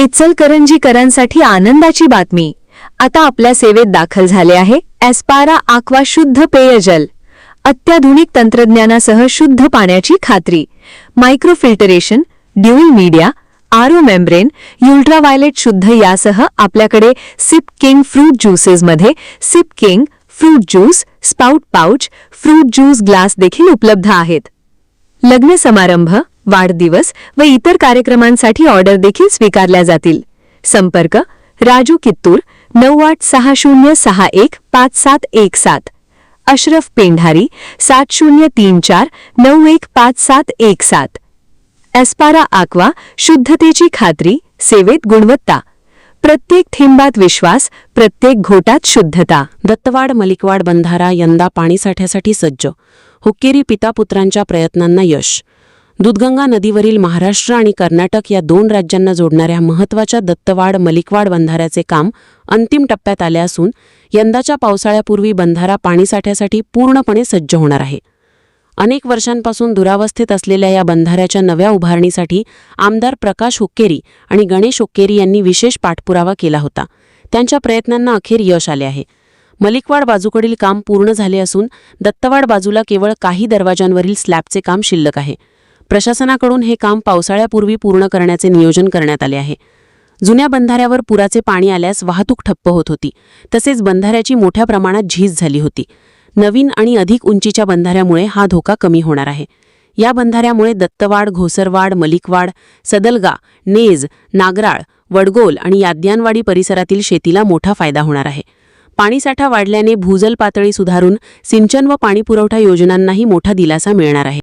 इचलकरंजीकरांसाठी आनंदाची बातमी. आता आपल्या सेवेत दाखल झाले आहे एस्पारा आक्वा शुद्ध पेयजल. अत्याधुनिक तंत्रज्ञानासह शुद्ध पाण्याची खात्री. Microfiltration, dual media, RO membrane, ultraviolet शुद्ध यासह आपल्याकडे सिप किंग फ्रूट ज्यूसेसमध्ये Sip King fruit juice, spout pouch, fruit juice glass देखील उपलब्ध आहेत. लग्न समारंभ, वाढदिवस व इतर कार्यक्रमांसाठी ऑर्डर देखील स्वीकारल्या जातील. संपर्क राजू कित्तूर 9860615717. अशरफ पेंढारी 7034915717. एस्पारा आक्वा शुद्धतेची खात्री, सेवेत गुणवत्ता. प्रत्येक थेंबात विश्वास, प्रत्येक घोटात शुद्धता. दत्तवाड मलिकवाड बंधारा यंदा पाणीसाठ्यासाठी सज्ज. हुक्केरी पितापुत्रांच्या प्रयत्नांना यश. दूधगंगा नदीवरील महाराष्ट्र आणि कर्नाटक या दोन राज्यांना जोडणाऱ्या महत्त्वाच्या दत्तवाड मलिकवाड बंधाऱ्याचे काम अंतिम टप्प्यात आले असून यंदाच्या पावसाळ्यापूर्वी बंधारा पाणीसाठ्यासाठी पूर्णपणे सज्ज होणार आहे. अनेक वर्षांपासून दुरावस्थेत असलेल्या या बंधाऱ्याच्या नव्या उभारणीसाठी आमदार प्रकाश हुक्केरी आणि गणेश हुक्केरी यांनी विशेष पाठपुरावा केला होता. त्यांच्या प्रयत्नांना अखेर यश आले आहे. मलिकवाड बाजूकडील काम पूर्ण झाले असून दत्तवाड बाजूला केवळ काही दरवाजांवरील स्लॅबचे काम शिल्लक आहे. प्रशासनाकडून हे काम पावसाळ्यापूर्वी पूर्ण करण्याचे नियोजन करण्यात आले आहे. जुन्या बंधाऱ्यावर पुराचे पाणी आल्यास वाहतूक ठप्प होत होती, तसेच बंधाऱ्याची मोठ्या प्रमाणात झीज झाली होती. नवीन आणि अधिक उंचीच्या बंधाऱ्यामुळे हा धोका कमी होणार आहे. या बंधाऱ्यामुळे दत्तवाड, घोसरवाड, मलिकवाड, सदलगा, नेज, नागराळ, वडगोल आणि याद्यांवाडी परिसरातील शेतीला मोठा फायदा होणार आहे. पाणीसाठा वाढल्याने भूजल पातळी सुधारून सिंचन व पाणीपुरवठा योजनांनाही मोठा दिलासा मिळणार आहे.